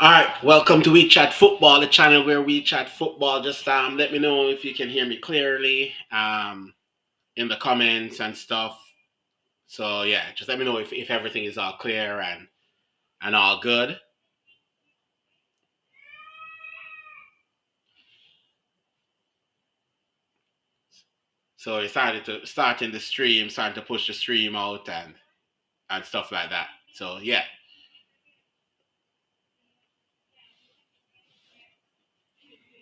All right, welcome to We Chat Football, the channel where we chat football. Just let me know if you can hear me clearly in the comments and stuff. So yeah, just let me know if everything is all clear and all good. So we started to starting the stream, starting to push the stream out and stuff like that. So yeah,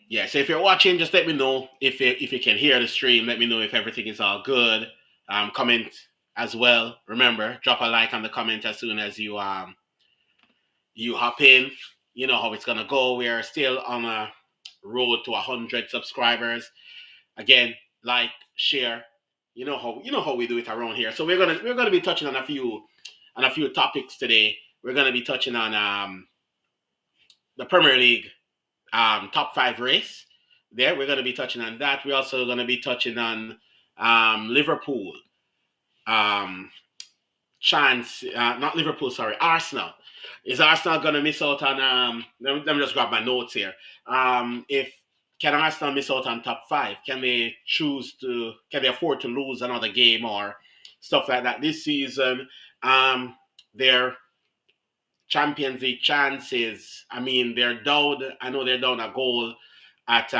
yeah. So if you're watching, just let me know if you can hear the stream. Let me know if everything is all good. Comment as well. Remember, drop a like on the comment as soon as you hop in. You know how it's gonna go. We are still on a road to 100 subscribers. Again, like, share. You know how we do it around here. So we're gonna be touching on a few topics today. We're gonna be touching on the Premier League top five race. There, we're gonna be touching on that. We're also gonna be touching on Liverpool. Um, chance, not Liverpool, sorry, Arsenal. Is Arsenal going to miss out on? Let me just grab my notes here. If can Arsenal miss out on top five? Can they choose to? Can they afford to lose another game or stuff like that this season? Their Champions League chances. I mean, they're down. I know they're down a goal at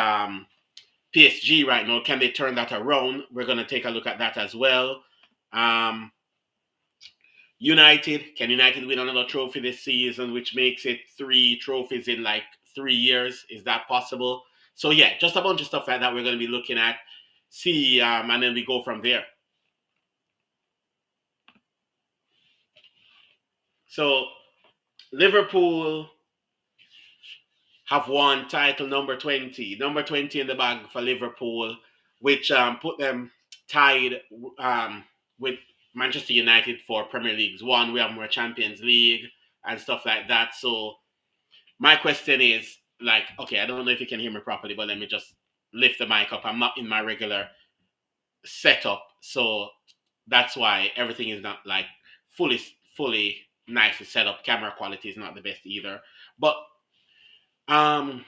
PSG right now. Can they turn that around? We're going to take a look at that as well. Um, United, can United win another trophy this season, which makes it three trophies in like 3 years? Is that possible? So yeah, just a bunch of stuff like that we're going to be looking at, see, and then we go from there. So Liverpool have won title number 20 in the bag for Liverpool, which put them tied with Manchester United for Premier Leagues. One, we have more Champions League and stuff like that. So my question is like, okay, I don't know if you can hear me properly, but let me just lift the mic up. I'm not in my regular setup, so that's why everything is not like fully fully nicely set up. Camera quality is not the best either. But um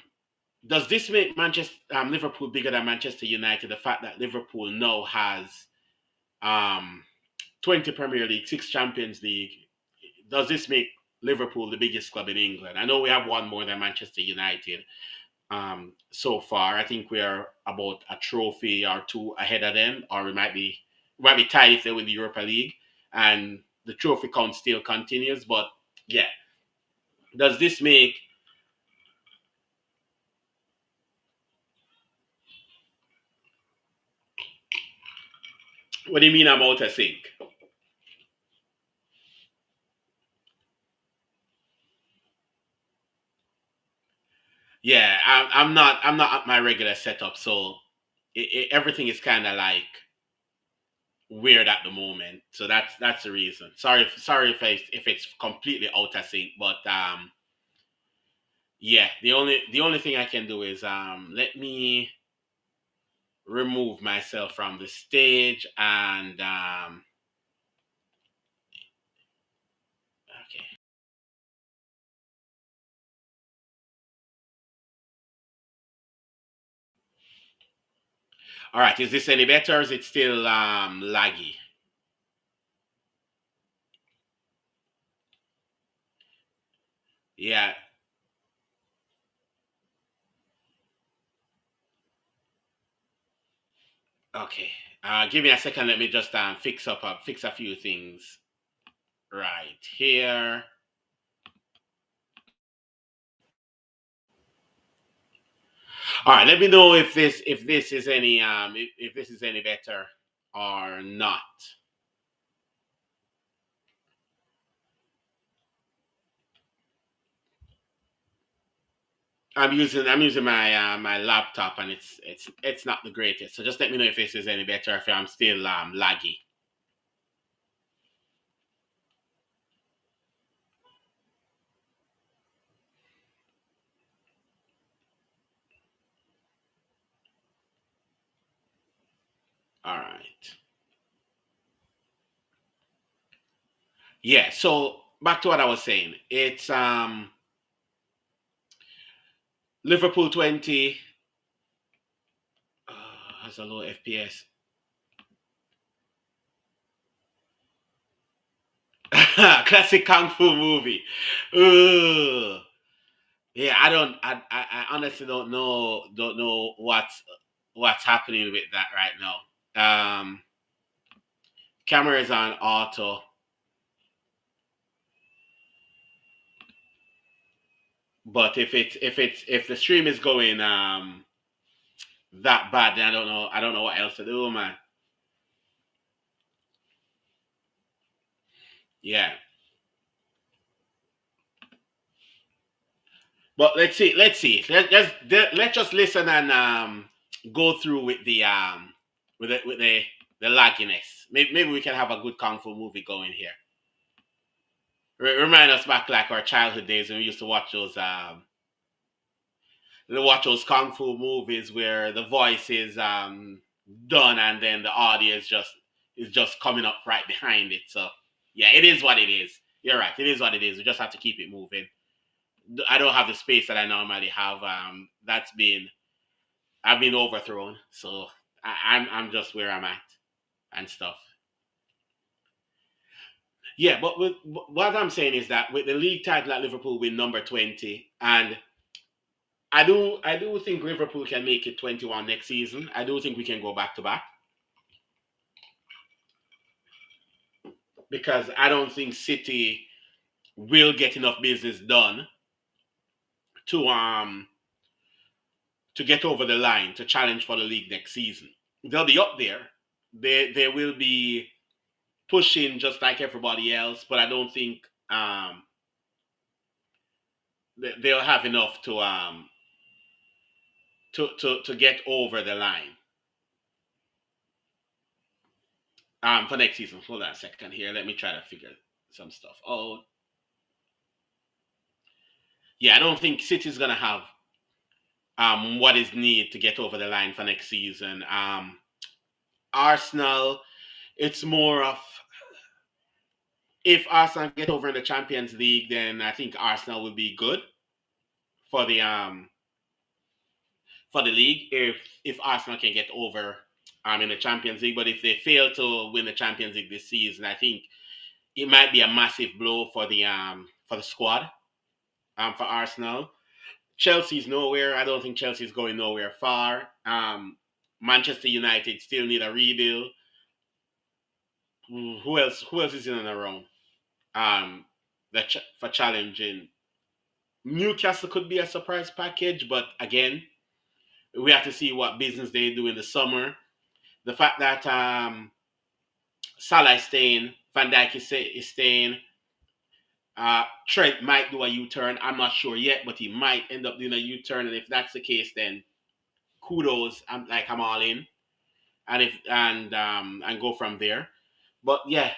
does this make Manchester Liverpool bigger than Manchester United? The fact that Liverpool now has um 20 Premier League, 6 Champions League, does this make Liverpool the biggest club in England? I know we have one more than Manchester United, so far. I think we are about a trophy or two ahead of them, or we might be tied if they win the Europa League, and the trophy count still continues. But yeah, does this make what do you mean I'm out of sync? Yeah, I'm not at my regular setup, so everything is kind of like weird at the moment. So that's the reason. Sorry if it's completely out of sync, but yeah, the only thing I can do is let me remove myself from the stage and okay. All right, is this any better or is it still laggy? Yeah, okay. Give me a second, let me just fix a few things right here. All right, let me know if this is any if this is any better or not. I'm using my laptop and it's not the greatest. So just let me know if this is any better, if I'm still laggy. All right. Yeah, so back to what I was saying. It's Liverpool 20 has a low FPS. Classic kung fu movie. Ugh. Yeah, I honestly don't know what's happening with that right now. Camera is on auto, but if the stream is going that bad, then I don't know what else to do, man. Yeah, but let's see. Let's just listen and go through with the lagginess. Maybe we can have a good kung fu movie going here. Remind us back like our childhood days when we used to watch those kung fu movies where the voice is done and then the audio is just coming up right behind it. So yeah, it is what it is. You're right. It is what it is. We just have to keep it moving. I don't have the space that I normally have. I've been overthrown. So I'm just where I'm at and stuff. Yeah, but what I'm saying is that with the league title at Liverpool win number 20, and I do think Liverpool can make it 21 next season. I do think we can go back to back because I don't think City will get enough business done to to get over the line to challenge for the league next season. They'll be up there. They will be pushing just like everybody else, but I don't think they'll have enough to get over the line for next season. Hold on a second here. Let me try to figure some stuff. Oh, yeah, I don't think City's gonna have what is needed to get over the line for next season. Arsenal, it's more of if Arsenal get over in the Champions League, then I think Arsenal will be good for the league if Arsenal can get over in the Champions League. But if they fail to win the Champions League this season, I think it might be a massive blow for the squad for Arsenal. Chelsea's nowhere. I don't think Chelsea's going nowhere far. Manchester United still need a rebuild. Who else? Who else is in and around? Um, for challenging Newcastle could be a surprise package, but again, we have to see what business they do in the summer. The fact that Salah is staying, Van Dijk is staying, Trent might do a U-turn. I'm not sure yet, but he might end up doing a U-turn, and if that's the case, then kudos. I'm all in, and go from there. But yeah,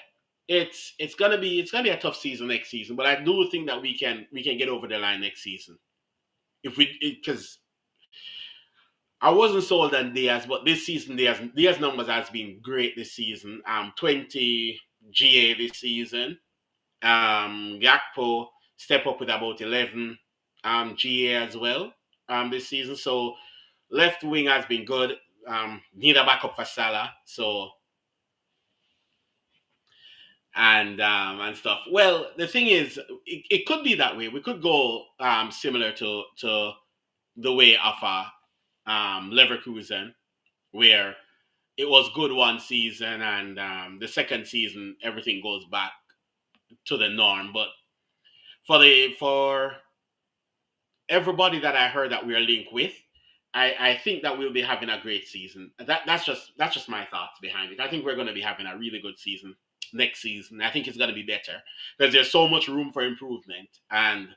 it's gonna be a tough season next season. But I do think that we can get over the line next season if we because I wasn't sold on Diaz, but this season Diaz numbers has been great this season. 20 GA this season. Gakpo step up with about 11 GA as well this season. So left wing has been good. Need a backup for Salah. So and stuff. Well, the thing is, it could be that way. We could go similar to the way of Leverkusen, where it was good one season, and the second season everything goes back to the norm. But for everybody that I heard that we are linked with, I think that we'll be having a great season. That's just my thoughts behind it. I think we're going to be having a really good season next season. I think it's going to be better because there's so much room for improvement, and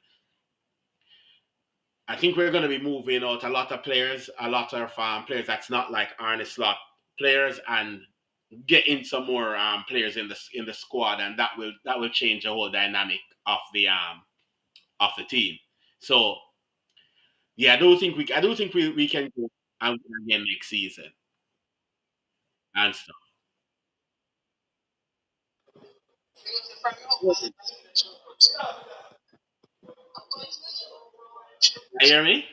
I think we're going to be moving out a lot of players that's not like Arne Slot players, and getting some more players in the squad, and that will change the whole dynamic of the team. So yeah, I do think we can go and win again next season and stuff. You hear me?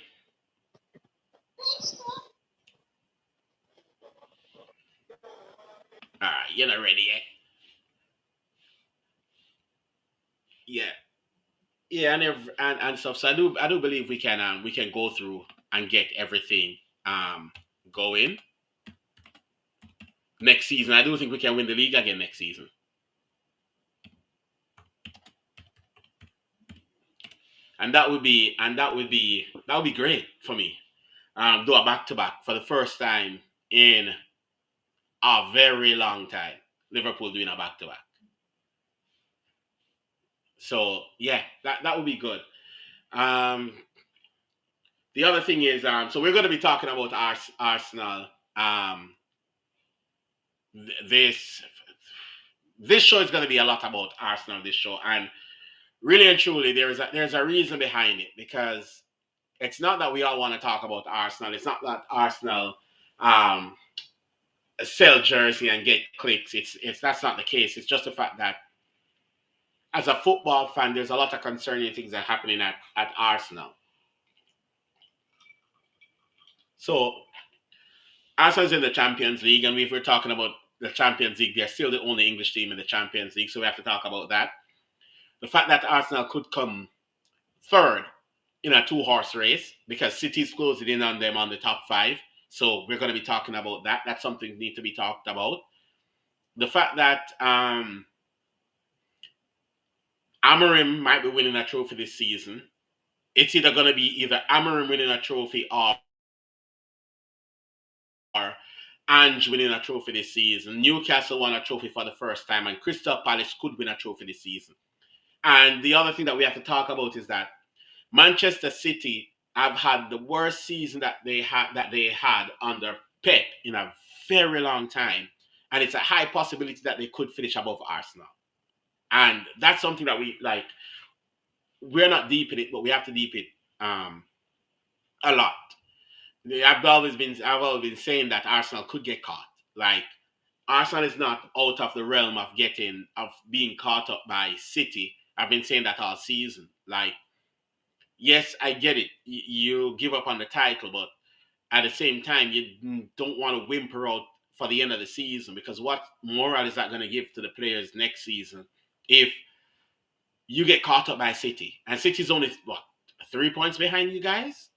All right, you're not ready yet. Yeah, yeah, and stuff. So I do believe we can go through and get everything um going next season. I do think we can win the league again next season, and that would be great for me. Do a back to back for the first time in a very long time. Liverpool doing a back to back. So yeah, that would be good. Um, the other thing is, so we're going to be talking about Arsenal. Um, this this show is going to be a lot about Arsenal. This show, and really and truly, there's a reason behind it, because it's not that we all want to talk about Arsenal. It's not that Arsenal um, sell jersey and get clicks. It's That's not the case. It's just the fact that as a football fan, there's a lot of concerning things that are happening at Arsenal. So Arsenal's in the Champions League, and if we're talking about the Champions League, they're still the only English team in the Champions League, so we have to talk about that. The fact that Arsenal could come third in a two-horse race because City's closing in on them on the top five. So we're going to be talking about that. That's something that needs to be talked about. The fact that Amorim might be winning a trophy this season. It's either going to be either Amorim winning a trophy or Ange winning a trophy this season. Newcastle won a trophy for the first time, and Crystal Palace could win a trophy this season. And the other thing that we have to talk about is that Manchester City have had the worst season that they had under Pep in a very long time, and it's a high possibility that they could finish above Arsenal. And that's something that we like. We're not deep in it, but we have to deep it um, a lot. I've always been saying that Arsenal could get caught. Like Arsenal is not out of the realm of being caught up by City. I've been saying that all season. Like, yes, I get it. You give up on the title, but at the same time, you don't want to whimper out for the end of the season, because what moral is that going to give to the players next season if you get caught up by City? And City's only what, 3 points behind you guys.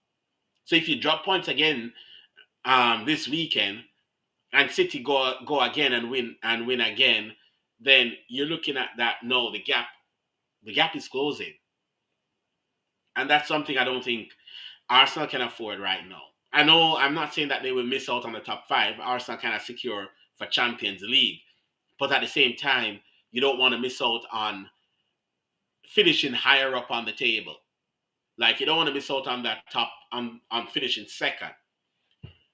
So if you drop points again this weekend, and City go again and win again, then you're looking at that. No, the gap is closing, and that's something I don't think Arsenal can afford right now. I know I'm not saying that they will miss out on the top five. Arsenal kind of secure for Champions League, but at the same time, you don't want to miss out on finishing higher up on the table. Like you don't want to miss out on that top on finishing second,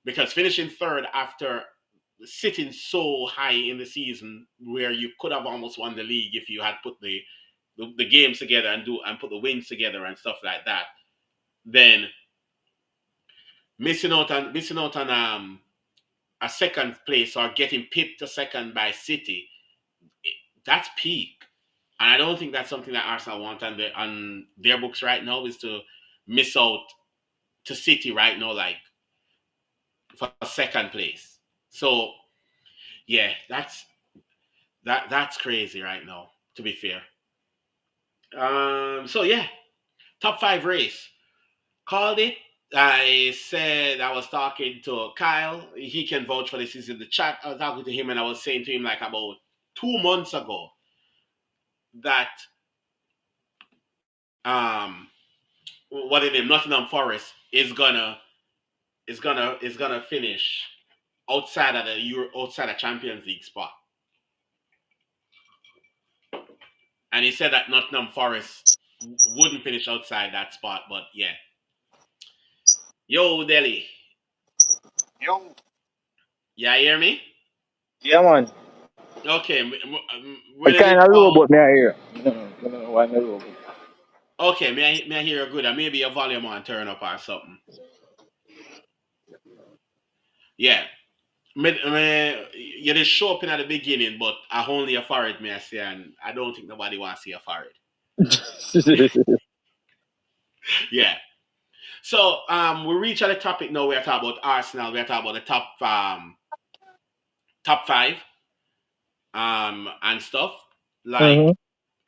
because finishing third after sitting so high in the season where you could have almost won the league if you had put the games together and put the wins together and stuff like that, then missing out on a second place or getting pipped to second by City, that's peak. And I don't think that's something that Arsenal want on their books right now, is to miss out to City right now, like for second place. So yeah, that's crazy right now, to be fair. So yeah, top five race. Called it. I said I was talking to Kyle. He can vouch for this. He's in the chat. I was talking to him and I was saying to him like about 2 months ago that um what is it, Nottingham Forest is gonna finish outside of Champions League spot. And he said that Nottingham Forest wouldn't finish outside that spot, but yeah. Yo, Delhi. Yo, Yeah, hear me? yeah, man. Okay, It when is kind it of low, called? but me I hear. I don't know why me low. Okay, may I hear you good? And maybe your volume on turn up or something. Yeah. You just show up in at the beginning, but I only a forehead, may I say, and I don't think nobody wants to see a forehead. Yeah. So we reach at the topic now. We're talking about Arsenal. We're talking about the top five. and stuff. Like Mm-hmm.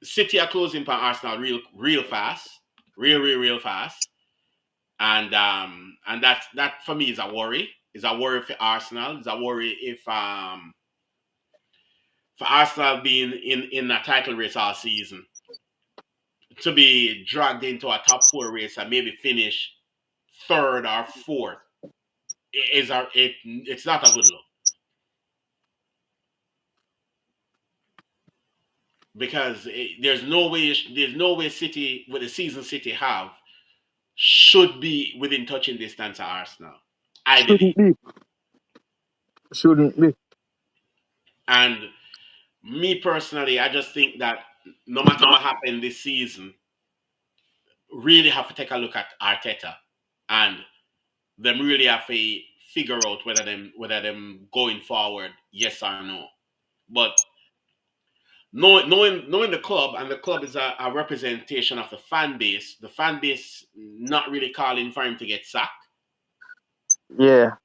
City are closing for Arsenal real fast, real fast, and that for me is a worry. Is a worry for Arsenal. Is a worry if for Arsenal being in a title race all season to be dragged into a top four race and maybe finish third or fourth it's not a good look because there's no way City with the season City have should be within touching distance of Arsenal, I believe. Shouldn't be. Shouldn't be. And me personally, I just think that no matter what happened this season, really have to take a look at Arteta and them really have to figure out whether them going forward, yes or no. But knowing the club, and the club is a representation of the fan base. The fan base not really calling for him to get sacked. Yeah.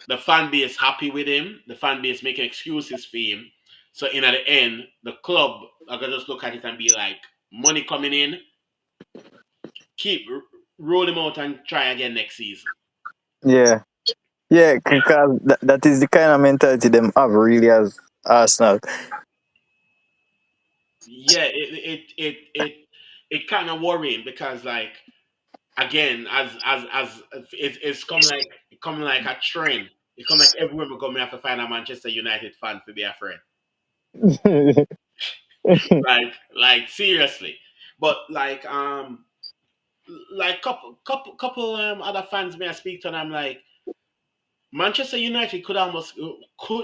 The fan base happy with him. The fan base making excuses for him. So in at the end, the club are gonna just look at it and be like, money coming in, keep roll him out and try again next season. Yeah. Yeah, because that is the kind of mentality them have really as Arsenal. Yeah, it kind of worrying because like again, as it's come like a trend. It come like everywhere we go, me have to find a Manchester United fan to be a friend. Like seriously. But like couple other fans may I speak to, and I'm like, Manchester United could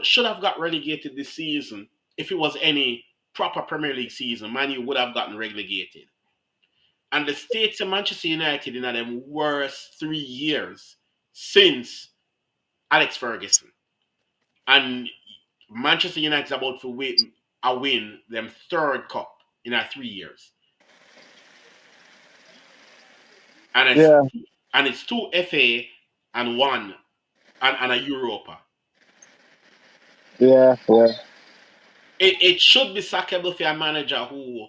should have got relegated this season if it was any proper Premier League season. Man, you would have gotten relegated. And the states of Manchester United in them worst 3 years since Alex Ferguson. And Manchester United's about to win them third cup in our 3 years. And it's Yeah. and it's two FA and one and a Europa. Yeah. Yeah. It should be sackable for a manager who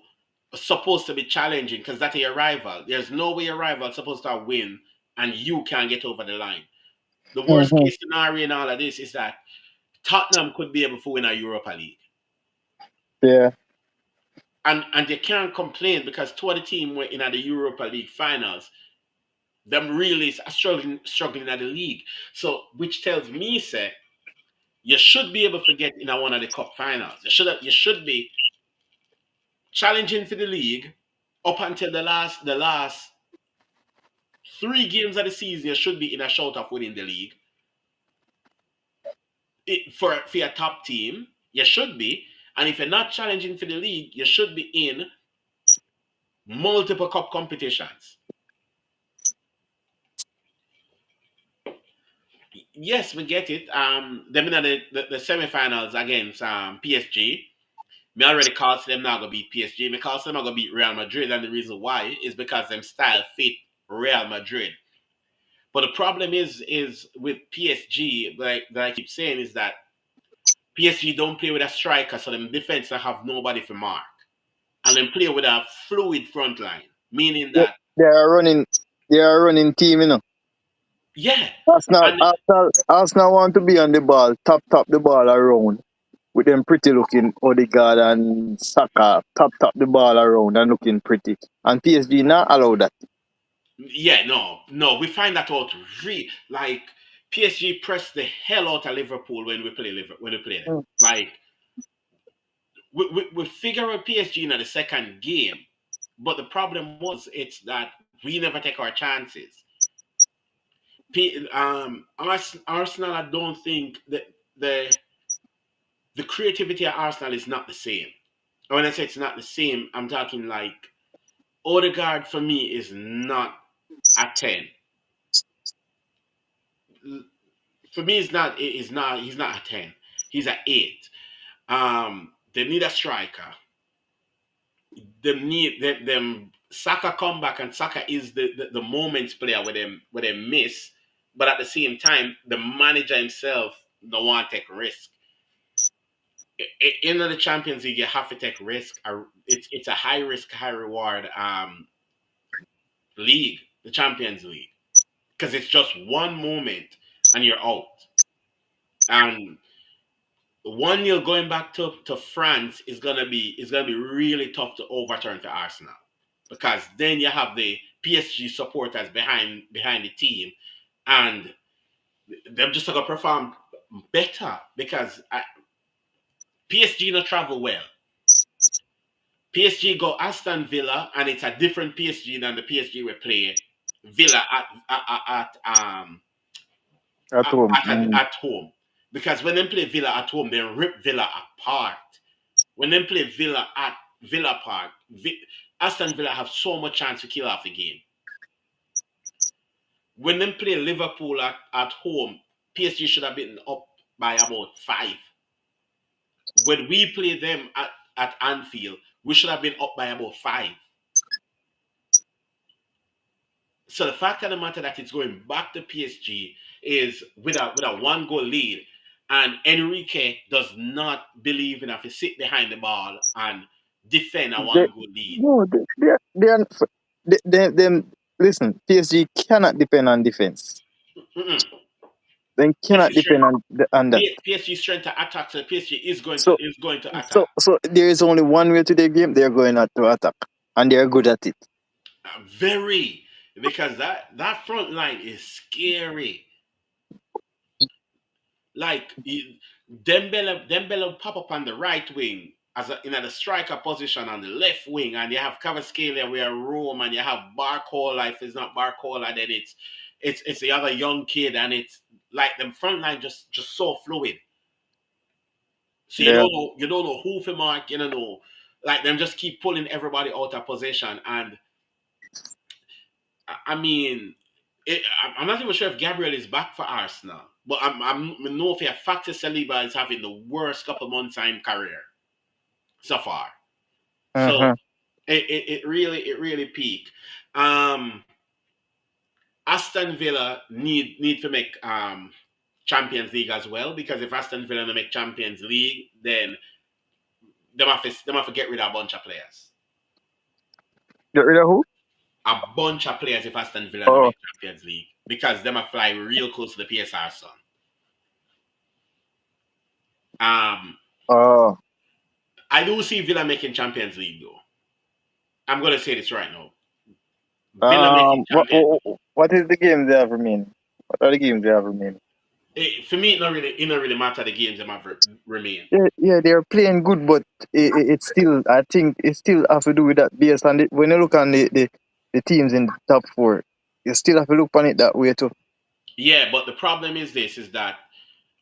is supposed to be challenging because that's your rival. There's no way your rival is supposed to win and you can't get over the line. The worst Mm-hmm. case scenario in all of this is that Tottenham could be able to win a Europa League. Yeah. And they can't complain because two of the team were in at the Europa League finals. Them really is struggling at the league. So which tells me say you should be able to get in a one of the cup finals. You should be challenging for the league up until the last 3 games of the season. You should be in a shout of winning the league. For your top team, you should be. And if you're not challenging for the league, you should be in multiple cup competitions. Yes, we get it. Them in the semi-finals against PSG. Me already called them not gonna beat PSG. Me called them not gonna beat Real Madrid, and the reason why is because them style fit Real Madrid. But the problem is with PSG, like that I keep saying, is that PSG don't play with a striker, so them defense have nobody for mark, and then play with a fluid front line, meaning They, that they are running. They are running team, yeah, Arsenal, and Arsenal, Arsenal want to be on the ball, top the ball around with them pretty looking Odegaard and Saka, top the ball around and looking pretty. And PSG not allow that. yeah, no, we find that out like PSG press the hell out of Liverpool when we play when we play them. Mm. Like we figure out PSG in the second game, but the problem was it's that we never take our chances. Arsenal, I don't think that the creativity at Arsenal is not the same. And when I say it's not the same, I'm talking like Odegaard for me is not a 10. For me, he's not a 10. He's an 8. They need a striker. They need them Saka come back, and Saka is the moments player where they miss, but at the same time, the manager himself don't want to take risk. In the Champions League, you have to take risk. It's a high risk, high reward league, the Champions League, because it's just one moment and you're out. And 1-0 going back to France is gonna be really tough to overturn for Arsenal, because then you have the PSG supporters behind the team, and they're just gonna perform better because PSG not travel well. PSG go Aston Villa, and it's a different PSG than the PSG we play Villa at home. at home. Because when they play Villa at home, they rip Villa apart. When they play Villa at Villa Park, Aston Villa have so much chance to kill off the game. When they play Liverpool at home, PSG should have been up by about 5. When we play them at Anfield, we should have been up by about 5. So the fact of the matter that it's going back to PSG is with a 1 goal lead, and Enrique does not believe enough to sit behind the ball and defend a They, 1 goal lead. no, they are, them. Listen, PSG cannot depend on defense. Mm-mm. They cannot PSG depend strength, on that. PSG strength to attack. So PSG So, is going to so, attack. so there is only one way to their game. They are going out to attack, and they are good at it. Very, because that front line is scary. Like Dembele pop up on the right wing in the striker position on the left wing, and you have Cavaschellia where Rome, and you have Barcola. If it's not Barcola, then it's the other young kid, and it's like the front line just so fluid. So Yeah, you don't know who to mark, you don't know. Like them just keep pulling everybody out of position, and I mean, I'm not even sure if Gabriel is back for Arsenal, but I know for a fact that Saliba is having the worst couple months in career so far. So uh-huh. it really peaked. Um, Aston Villa need to make Champions League as well, because if Aston Villa don't make Champions League, then them have to get rid of a bunch of players. Get rid of who? A bunch of players if Aston Villa don't Oh, make Champions League, because them a fly real close to the PSR son. Um, oh. I do see Villa making Champions League though. I'm gonna say this right now. Villa making Champions League. What is the game they have remaining? What are the games they have remaining? For me, it not really matter the games that have remain. Yeah, yeah, they're playing good, but it's still, I think, it still have to do with that base. And when you look on the teams in the top four, you still have to look on it that way too. Yeah, but the problem is this: is that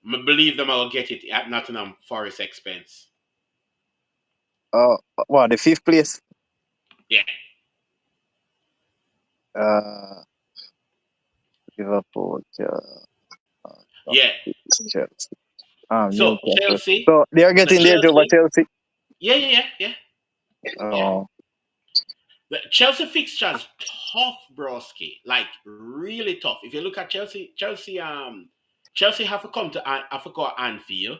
I believe them will get it at Nottingham Forest expense. Uh, what, the fifth place? Yeah, Uh, Liverpool, yeah. Chelsea, So Newcastle. Chelsea, So they are so getting there over Chelsea, Chelsea. yeah, yeah, yeah, yeah, yeah. Oh, The Chelsea fixtures tough, broski. Like really tough. If you look at Chelsea have to come to have to go to Anfield.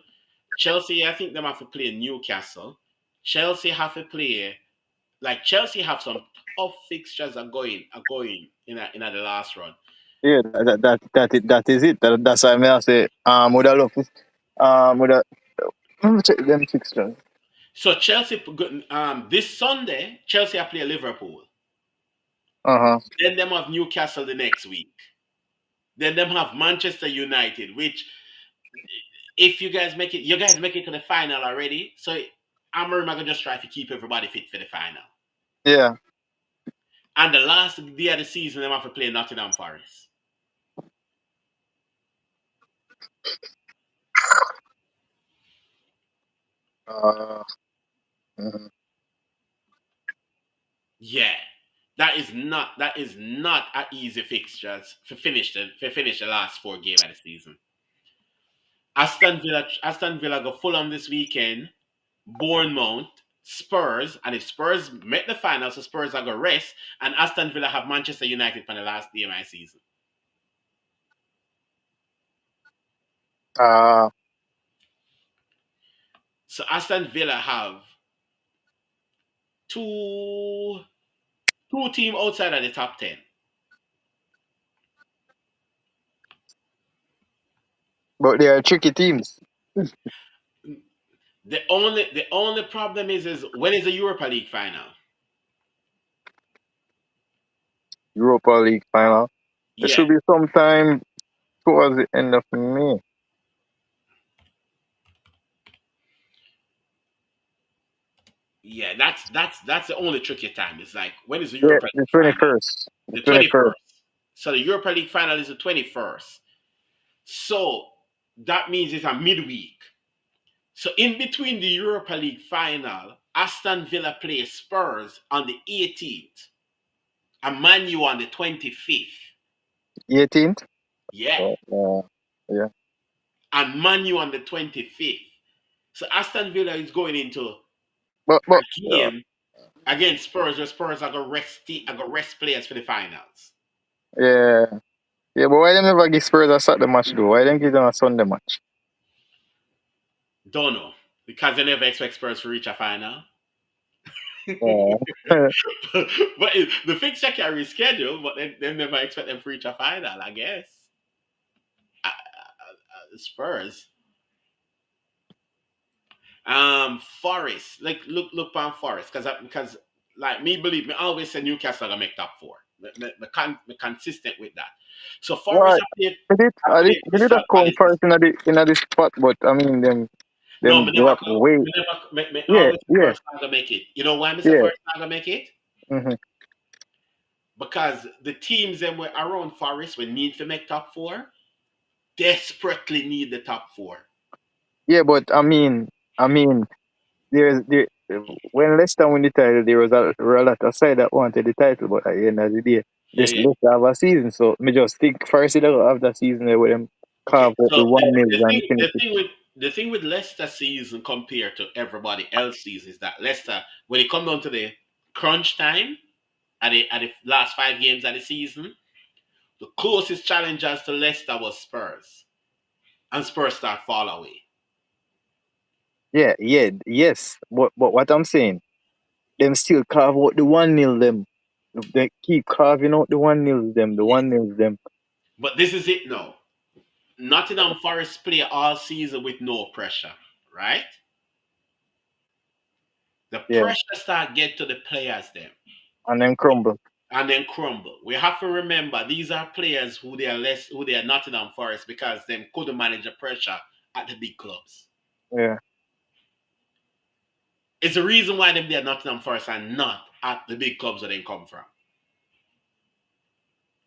Chelsea, I think they have to play Newcastle. Chelsea have to play Chelsea have some tough fixtures are going in the last run. yeah, that is it. That's why I say, would I love this? Would I, let me check them fixtures. So Chelsea this Sunday, Chelsea are play Liverpool. Uh huh. Then them have Newcastle the next week. Then them have Manchester United, which if you guys make it to the final already. So I'm gonna just try to keep everybody fit for the final. Yeah. And the last day of the season, they have to play Nottingham Forest. Uh, mhm. Yeah, that is not an easy fixtures for finish the last 4 games of the season. Aston Villa go Fulham this weekend. Bournemouth, Spurs, and if Spurs make the final, so Spurs are gonna rest, and Aston Villa have Manchester United for the last day of my season. Uh, So Aston Villa have two team outside of the top 10. But they are tricky teams. The only problem is when is the Europa League final? Europa League final. It Yeah, should be sometime towards the end of May. yeah. That's the only tricky time. It's like when is the Yeah, Europa the League twenty final? first. The The 21st. 21st. So the Europa League final is the 21st. So that means it's a midweek. So in between the Europa League final, Aston Villa plays Spurs on the 18th and Man U on the 25th. 18th. Yeah. Yeah. And Man U on the 25th. So Aston Villa is going into But a game against Spurs where Spurs are gonna rest players for the finals. yeah. Yeah, but why they never give Spurs a Saturday match though? Why they give them a Sunday match? Don't know. Because they never expect Spurs to reach a final. Yeah. But the fixture can reschedule, but they never expect them to reach a final, I guess. Spurs. Forest. Like look on Forest. Because like me believe me, I always say Newcastle gonna make top four. Me consistent with that. So Why? Forest have I did, played they did a Crystal come Palace. first in the spot, but I mean No, them me never drop come. weight. Me never me Yeah, always yeah, first not gonna make it. You know why Mr. yeah. First not gonna make it? Hmm. Because the teams that were around Forest we need to make top four, desperately need the top four. Yeah, but I mean, there when Leicester win the title, there was a lot of side that wanted the title, but at the end of the day, Yeah, this yeah. Leicester have a season, so me just think first they don't have the season there with them Okay, carve up so the one nil and finish the it. thing with Leicester season compared to everybody else season is that Leicester, when it comes down to the crunch time at the last 5 games of the season, the closest challengers to Leicester was Spurs, and Spurs start fall away. Yeah, yeah, yes. But what I'm saying, them still carve out the one nil them. They keep carving out the one nils them, the Yes, one nils them. but this is it now. Nottingham Forest play all season with no pressure, right? The Yeah, pressure start get to the players then, and then crumble. and then crumble. We have to remember these are players who they are Nottingham Forest because them couldn't manage the pressure at the big clubs. Yeah, It's the reason why them they are Nottingham Forest and not at the big clubs that they come from.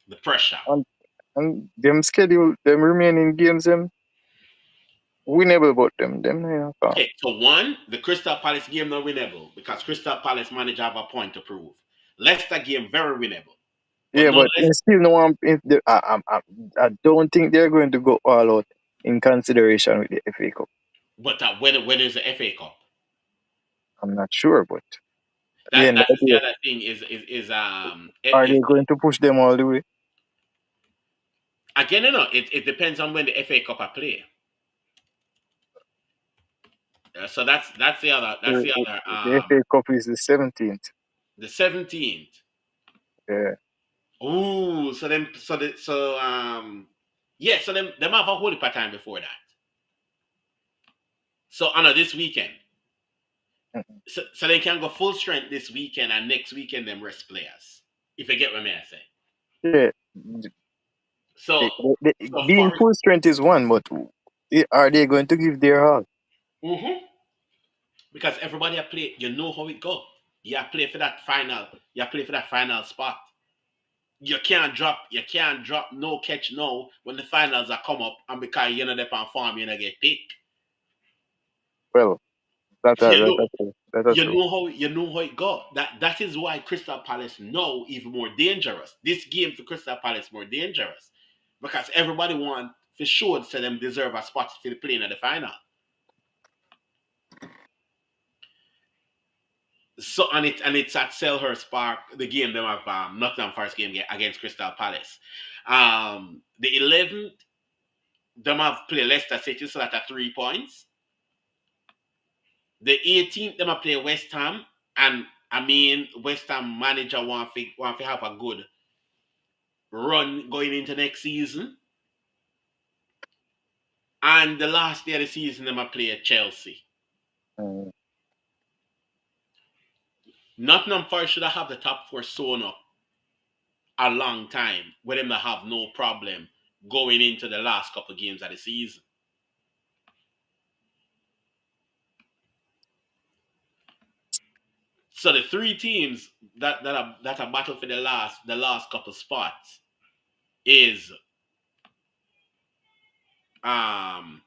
The pressure. and them schedule them remaining games them winnable, but them yeah, come. Okay, so one, the Crystal Palace game not winnable because Crystal Palace manager have a point to prove. Leicester game very winnable, but Yeah, no but less. still no one. I don't think they're going to go all out in consideration with the FA Cup. But when is the FA Cup? I'm not sure, but at the That end of that's the the day, other thing are they going to push them all the way? again, it depends on when the FA Cup are play. So that's the other The FA Cup is the 17th. the 17th. Yeah. Ooh, yeah, so them have a whole heap of time before that. So I know this weekend. So they can go full strength this weekend and next weekend them rest players. If you get what I say. Yeah. So Being Forest. full strength is one, but are they going to give their all? Mm-hmm. Because everybody a play, you know how it go. You play for that final. You play for that final spot. You can't drop no catch no when the finals are come up and because you're not there on form, you're not get picked. Well, You know, that's true. you know how it go. That is why Crystal Palace now even more dangerous. This game for Crystal Palace more dangerous because everybody want for sure to them deserve a spot for the playing at the final. So and it's at Selhurst Park. The game them have Nottingham Forest game against Crystal Palace. The 11th them have play Leicester City, so that's at 3 points. The 18th, them a play West Ham, and I mean West Ham manager want to have a good run going into next season. And the last day of the season, them a play at Chelsea. Mm. Nottingham Forest should have the top four sewn up a long time, with them to have no problem going into the last couple of games of the season. So the three teams that are battle for the last couple spots is um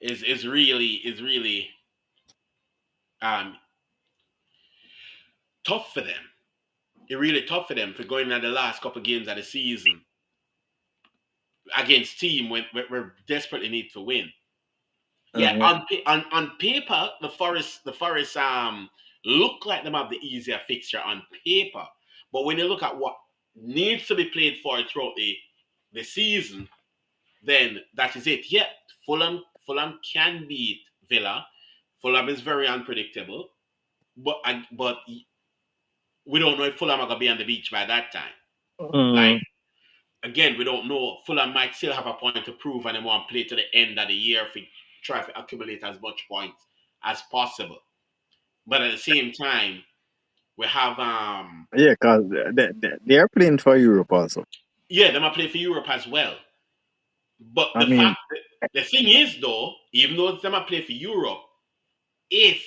is really um tough for them. It's really tough for them for going into the last couple of games of the season against team when we're desperately need to win. Yeah, Mm-hmm. on paper, the Forest look like them have the easier fixture on paper, but when you look at what needs to be played for throughout the season, then that is it. Yeah, Fulham can beat Villa. Fulham is very unpredictable, but we don't know if Fulham are gonna be on the beach by that time. Like Mm. again, we don't know. Fulham might still have a point to prove, and they want to play to the end of the year if we try to accumulate as much points as possible. But at the same time, we have Yeah, because they are playing for Europe also. yeah, they might play for Europe as well. But I mean, the thing is though, even though they might play for Europe, if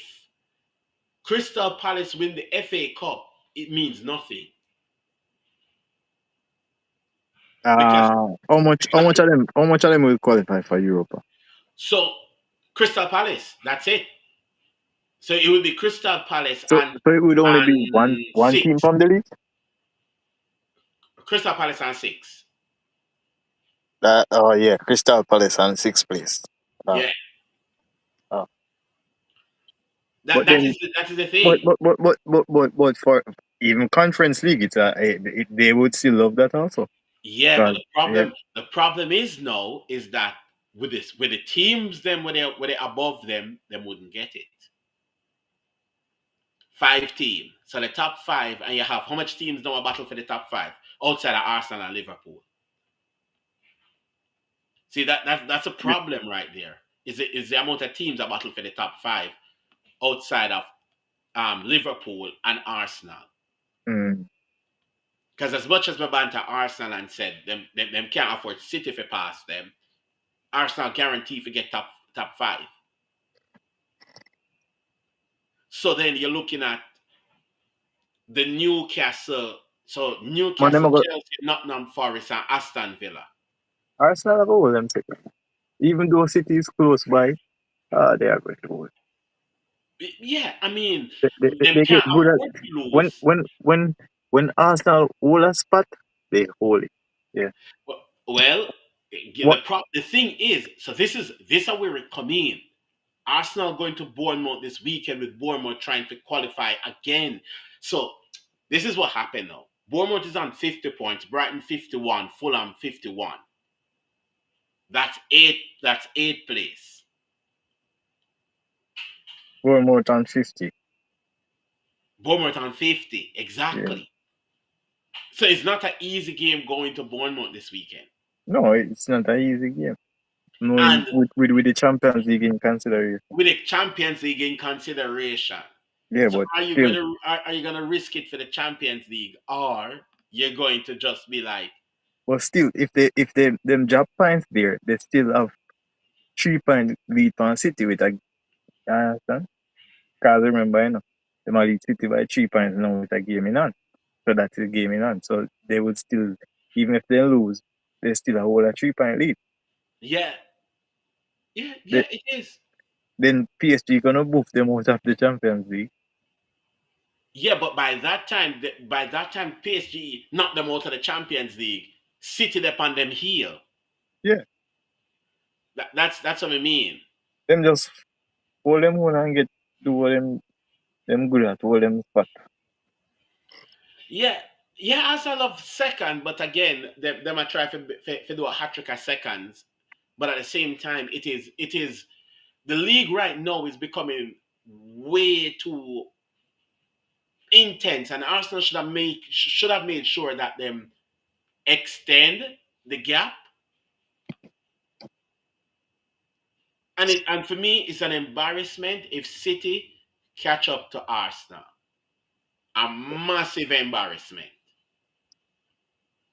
Crystal Palace win the FA Cup, it means nothing because how much of them will qualify for Europe? so Crystal Palace, that's it. So it will be Crystal Palace So it would only be and one team six. from the league. Crystal Palace and six. Oh yeah, Crystal Palace on sixth place. Uh, Yeah, uh. that But that then, is the, that is the thing. but for even Conference League, they would still love that also. Yeah, but 'Cause, the yeah, problem the problem is now is that with the teams them where they above them wouldn't get it. Five team. So the top five, and you have how much teams now a battle for the top five outside of Arsenal and Liverpool. See that's a yeah, problem right there. Is the amount of teams that battle for the top five outside of Liverpool and Arsenal. mm, Because as much as we banter Arsenal and said them can't afford City to pass them, Arsenal guarantee to get top five. So then you're looking at the Newcastle, so man, Newcastle, Chelsea, Nottingham Forest, and Aston Villa. Arsenal have all them second. Even though City is close by, they are going to hold. Yeah, I mean, them They get can't good afford at to lose. when Arsenal hold a spot, they hold it. Yeah. Well, What the thing is, so this is how we come in. Arsenal going to Bournemouth this weekend with Bournemouth trying to qualify again. So this is what happened now. Bournemouth is on 50 points, Brighton 51, Fulham 51. That's eight. That's eighth place. Bournemouth on 50? Bournemouth on 50. Yeah. Exactly. So it's not an easy game going to Bournemouth this weekend. No, it's not an easy game. Knowing And with the Champions League in consideration. with the Champions League in consideration. Yeah, So but are you still, gonna risk it for the Champions League, or you're going to just be like, if they them drop points there, they still have 3 point lead on City with a understand? Because remember, them a lead City by 3 points now with a game in hand. So that's a game in hand. So they would still, even if they lose, they still hold a 3 point lead. yeah, yeah, They, yeah, it is. then PSG gonna boof them out of the Champions League. Yeah, but by that time, PSG knocked them out of the Champions League. City them on them heel. Yeah, That's what I mean. them just hold them on and get do what them good at hold them spot. Yeah, yeah. As I love second, but again, them I try to do a hat trick of seconds. But at the same time, it is The league right now is becoming way too intense, and Arsenal should have made sure that them extend the gap. And for me, it's an embarrassment if City catch up to Arsenal. A massive embarrassment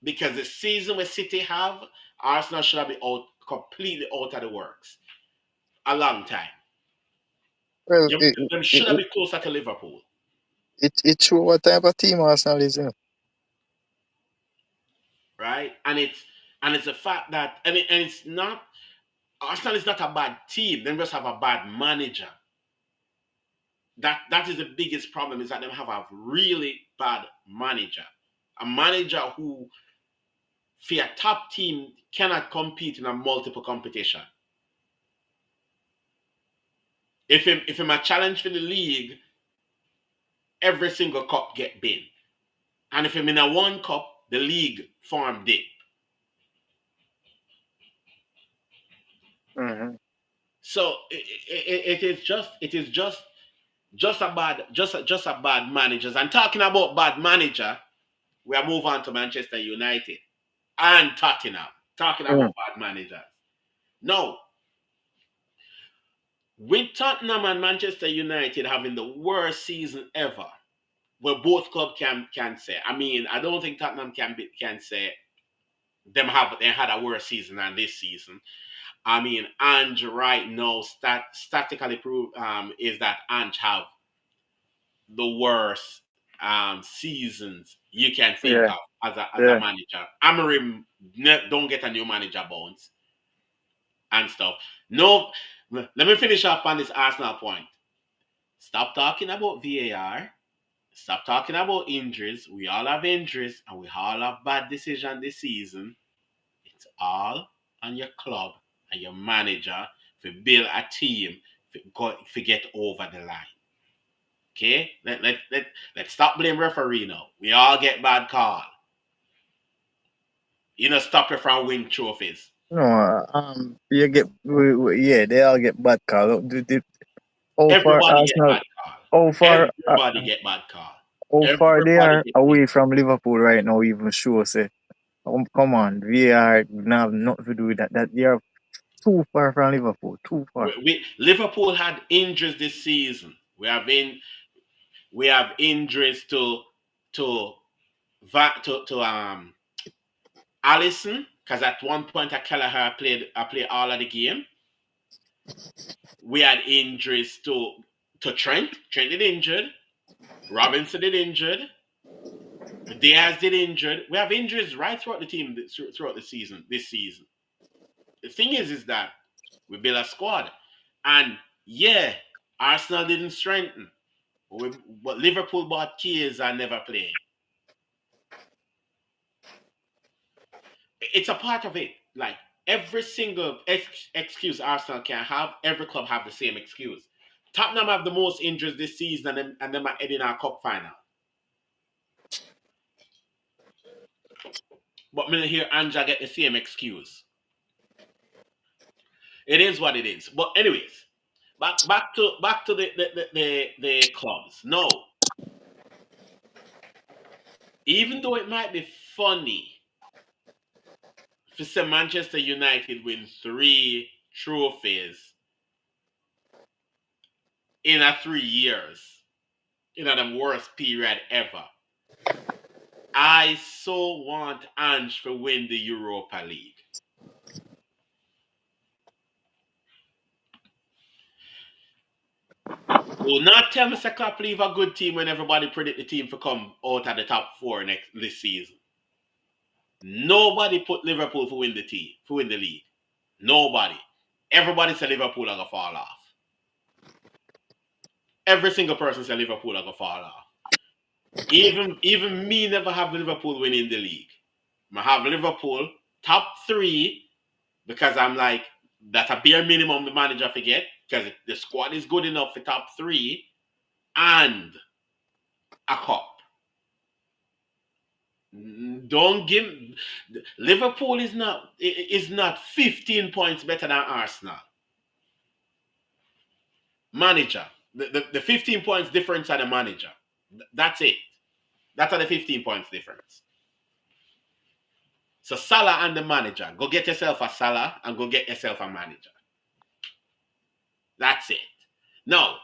because the season where City have, Arsenal should have been out completely out of the works a long time. Well, Them should have been closer to Liverpool, it show what type of team Arsenal is, you know. right? And it's a fact that and it's not Arsenal is not a bad team. They just have a bad manager. That is the biggest problem is that they have a really bad manager, a manager who for a top team cannot compete in a multiple competition. If him a challenge for the league, every single cup get bin. And if him in a one cup, the league form dip. Mm-hmm. So it is just a bad managers. And talking about bad manager, we are move on to Manchester United and Tottenham. Talking Mm. about bad managers. No, with Tottenham and Manchester United having the worst season ever, where both clubs can say. I mean, I don't think Tottenham can say they had a worse season than this season. I mean, Ange right now statistically prove is that Ange have the worst seasons you can think Yeah, of as a yeah. manager. Amorim don't get a new manager bounce and stuff. No, let me finish up on this Arsenal point. Stop talking about VAR. Stop talking about injuries. We all have injuries and we all have bad decisions this season. It's all on your club and your manager to build a team to get over the line. Okay? Let's stop blaming referee now. We all get bad call. You know, stop you from win trophies. No, you get yeah, they all get bad call. How far Everybody get Arsenal, bad call. how far, Everybody get bad call. how far they Everybody are get bad. away from Liverpool right now? Even sure say, come on, VAR have nothing to do with that. That they are too far from Liverpool, too far. Liverpool had injuries this season. We have injuries to to Allison because at one point Kelleher played all of the game. We had injuries to Trent. Trent did injured. Robinson did injured. Diaz did injured. We have injuries right throughout the team throughout the season. This season, the thing is that we build a squad, and yeah, Arsenal didn't strengthen, but Liverpool bought keys and never play. It's a part of it. Like every single excuse Arsenal can have, every club have the same excuse. Tottenham have the most injuries this season, and them are heading our cup final. But me hear Anja get the same excuse. It is what it is. But anyways, back to the clubs. No, even though it might be funny to see Manchester United win 3 trophies in a 3 years, in the worst period ever. I so want Ange to win the Europa League. Do not tell me Klopp leave a good team when everybody predict the team to come out at the top four this season. Nobody put Liverpool for win the team, for win the league. Nobody. Everybody said Liverpool are gonna fall off. Every single person said Liverpool are gonna fall off. Even me never have Liverpool winning the league. I have Liverpool top three because I'm like that's a bare minimum the manager forget because the squad is good enough for top three and a cup. Don't give Liverpool is not 15 points better than Arsenal. Manager. The 15 points difference are the manager. That's it. That's the 15 points difference. So Salah and the manager. Go get yourself a Salah and go get yourself a manager. That's it. Now,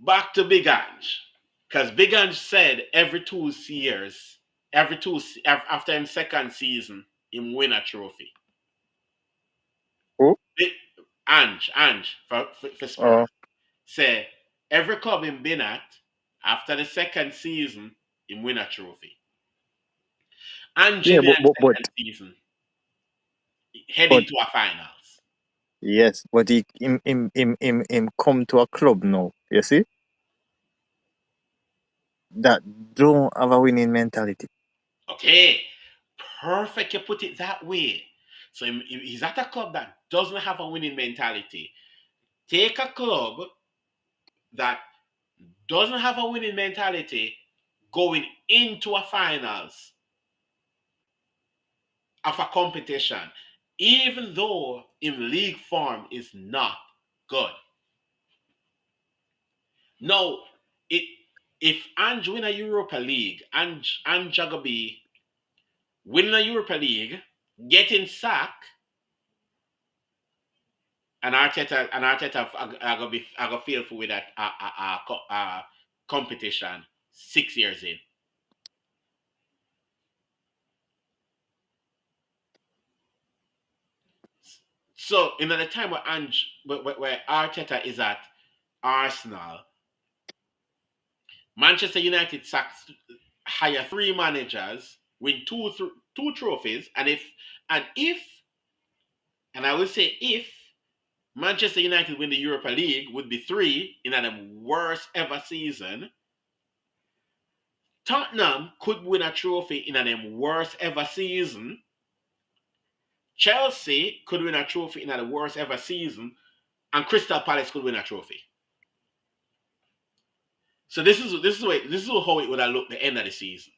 back to Big Ange. Because Big Ange said every 2 years, after his second season, him win a trophy. Who? Big, Ange for Spurs. Oh, Say every club him been at, after the second season, him win a trophy. Ange yeah, in but the but but second season, but heading to a finals. yes, but him come to a club now. You see that don't have a winning mentality. Okay, perfect. You put it that way. So he's at a club that doesn't have a winning mentality. Take a club that doesn't have a winning mentality going into a finals of a competition, even though in league form is not good. No, it if Ange win a Europa League, Ange gonna be winning a Europa League, getting sacked, and Arteta I gonna feel for with that competition 6 years in. So in the time where where Arteta is at Arsenal, Manchester United sacks hire three managers, win two trophies, and if and I will say if Manchester United win the Europa League would be three in a worst ever season. Tottenham could win a trophy in a worst ever season. Chelsea could win a trophy in a worst ever season, and Crystal Palace could win a trophy. So this is how it would have looked the end of the season.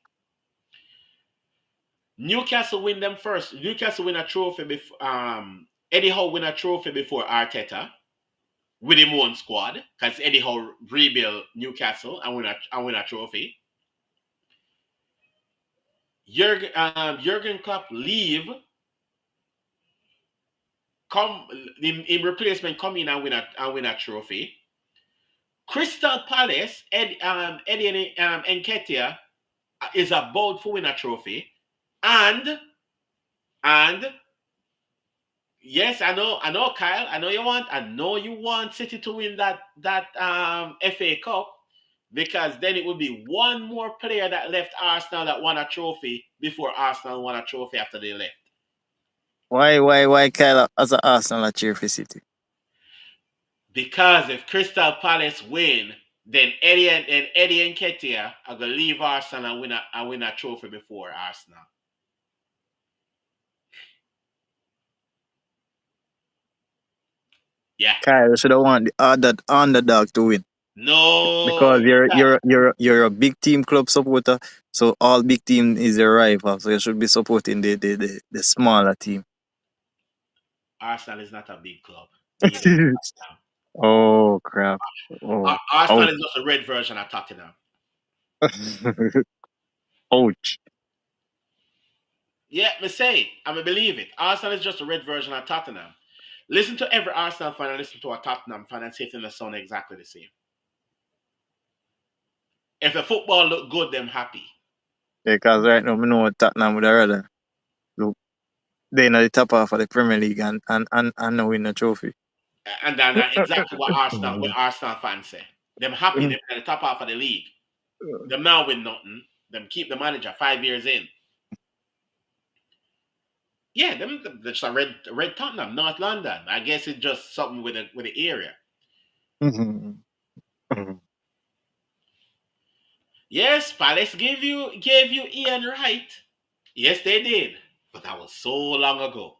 Newcastle win them first. Newcastle win a trophy before Eddie Howe win a trophy before Arteta with him own squad because Eddie Howe rebuilt Newcastle and win a trophy. Jurgen Klopp leave, come in replacement, come in and win a trophy. Crystal Palace, Eddie Nketiah is about to win a trophy, and and yes, I know, Kyle, I know you want City to win that FA Cup because then it would be one more player that left Arsenal that won a trophy before Arsenal won a trophy after they left. Why Kyle as a Arsenal a cheer for City? Because if Crystal Palace win, then Eddie and Nketiah are gonna leave Arsenal and win a trophy before Arsenal. Yeah. Kyle should have want the other underdog to win No, because you're a big team club supporter. So all big team is your rival. So you should be supporting the smaller team. Arsenal is not a big club. Neither is Tottenham. Oh crap! Oh, Arsenal ouch! is just a red version of Tottenham. Ouch! Yeah, me say it. I believe it. Arsenal is just a red version of Tottenham. Listen to every Arsenal fan and listen to a Tottenham fan and see if they sound exactly the same. If the football look good, them happy. Because right now, I know Tottenham would rather look they in the top half of the Premier League and now win a trophy. And then exactly what Arsenal fans say. Them happy. Them at the top half of the league. Them now win nothing. Them keep the manager 5 years in. Yeah, them just a red Tottenham, North London. I guess it's just something with the area. Yes, Palace gave you Ian right. Yes, they did. But that was so long ago.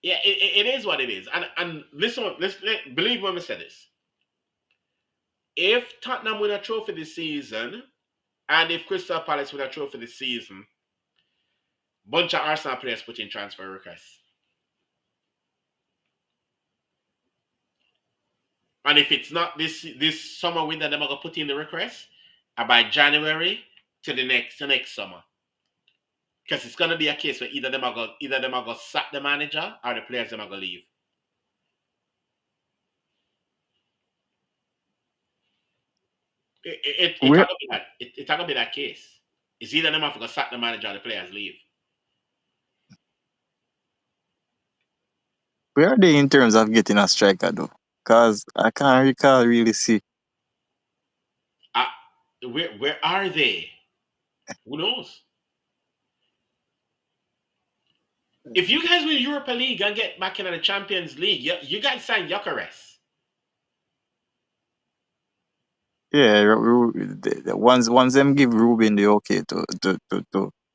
Yeah, it is what it is. And listen, believe when I say this. If Tottenham win a trophy this season, and if Crystal Palace win a trophy this season, bunch of Arsenal players put in transfer requests. And if it's not this summer window, they're gonna put in the request by January to the next summer. Because it's gonna be a case where either them are gonna sack the manager or the players them are gonna leave. It Where gonna be that it gonna be that case. It's either them have to go sack the manager or the players leave. where are they in terms of getting a striker though? Cause I can't recall really see. Uh, where are they? Who knows? If you guys win Europa League and get back into the Champions League, you guys sign Gyökeres. Yeah, once them give Ruben the okay to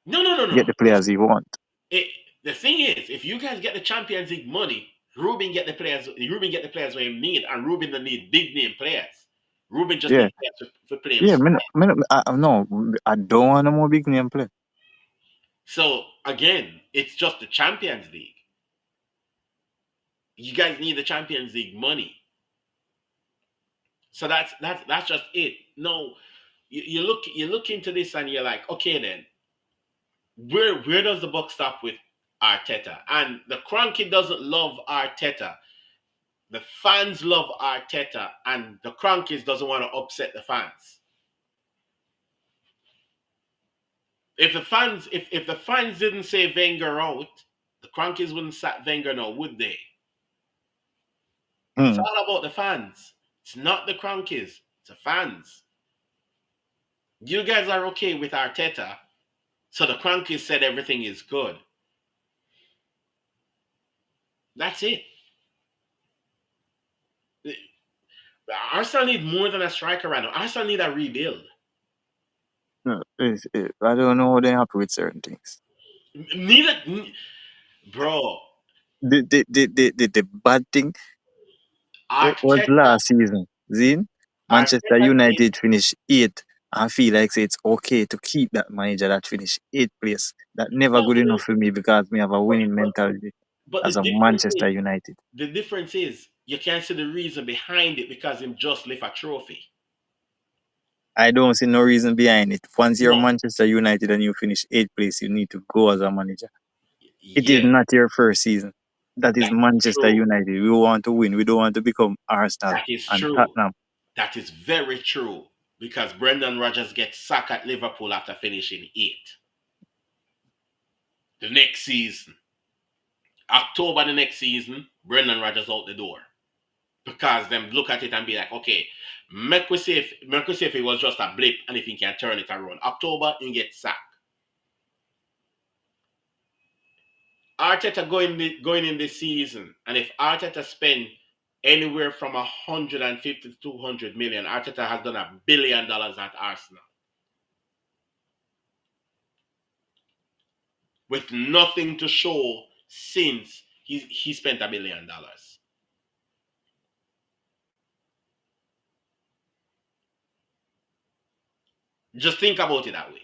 No, no, no, get no. the players he want. It, the thing is, if you guys get the Champions League money, Ruben get the players. Ruben get the players where he need, and Ruben don't need big name players. Ruben just Yeah, need players for playing yeah. style. No, I don't want no more big name play. So again, it's just the Champions League. You guys need the Champions League money. So that's just it. No, you look into this and you're like, okay, then where does the buck stop with Arteta? And the Cronky doesn't love Arteta. The fans love Arteta, and the Cronkies doesn't want to upset the fans. If the fans didn't say Wenger out, the Cronkies wouldn't sack Wenger now, would they? It's Hmm. all about the fans. It's not the Cronkies. It's the fans. You guys are okay with Arteta, so the Cronkies said everything is good. That's it. Arsenal need more than a striker right now. Arsenal need a rebuild. No, I don't know how they happy with certain things. Need a bro. The bad thing was Arteta, last season. Zin, Manchester Arteta need, United finished eighth. I feel like say it's okay to keep that manager that finished eighth place. That never but good enough for me because me have a but, winning but mentality but as a Manchester United. the difference is you can't see the reason behind it because him just lift a trophy. I don't see no reason behind it. Once you're No, Manchester United and you finish eighth place, you need to go as a manager. It is yeah, not your first season. That is that's Manchester true. United. We want to win. We don't want to become Arsenal That is and true. Tottenham. That is very true because Brendan Rodgers gets sacked at Liverpool after finishing eighth. The next season, October the next season, Brendan Rodgers out the door because them look at it and be like, okay, make we see if it was just a blip and if he can turn it around. October, he gets sacked. Arteta going in this season, and if Arteta spend anywhere from 150 to 200 million, Arteta has done $1 billion at Arsenal with nothing to show since he spent $1 billion. Just think about it that way.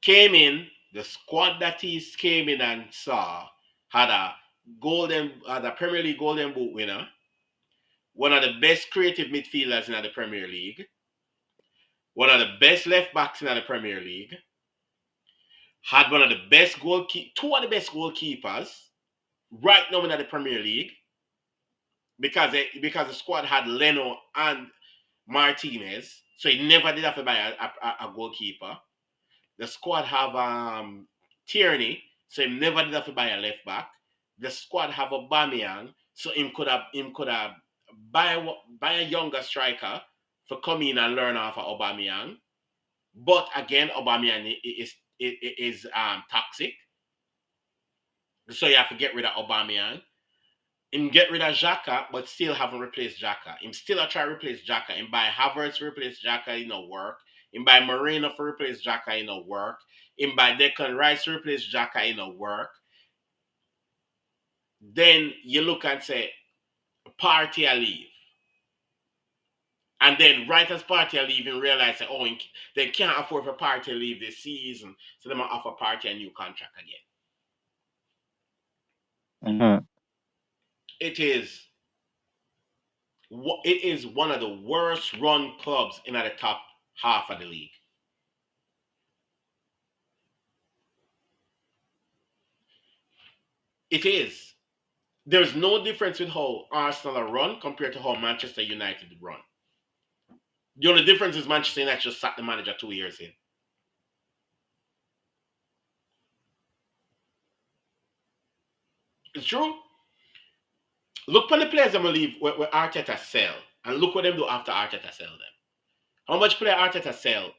Came in the squad that he came in and saw had a Premier League Golden Boot winner, one of the best creative midfielders in the Premier League, one of the best left backs in the Premier League, had one of the best two of the best goalkeepers right now in the Premier League because the squad had Leno and Martinez, so he never did have to buy a goalkeeper. The squad have Tierney, so he never did have to buy a left back. The squad have Aubameyang, so him could have buy a younger striker for come in and learn off of Aubameyang. But again, Aubameyang is toxic, so you have to get rid of Aubameyang. Him get rid of Xhaka, but still haven't replaced Xhaka. Him still a try to replace Xhaka. Him buy Havertz to replace Xhaka, it no work. Him buy Moreno to replace Xhaka, it no work. Him buy Declan Rice to replace Xhaka, it no work. Then you look and say, Party I leave. And then right as Party I leave, and realize that, they can't afford for Party to leave this season, so they might offer Party a new contract again. Mhm. It is It is one of the worst run clubs in the top half of the league. It is. There's no difference with how Arsenal are run compared to how Manchester United run. The only difference is Manchester United just sacked the manager 2 years in. It's true. Look for the players that will leave where Arteta sell, and look what them do after Arteta sell them. How much player Arteta sell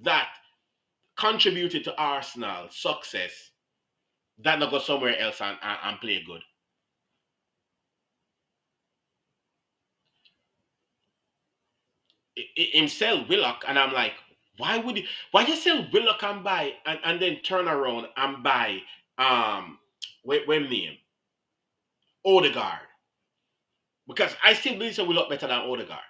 that contributed to Arsenal success that not go somewhere else and play good. Him sell Willock, and I'm like, why you sell Willock and buy and then turn around and buy when name Odegaard? Because I still believe so we look better than Odegaard.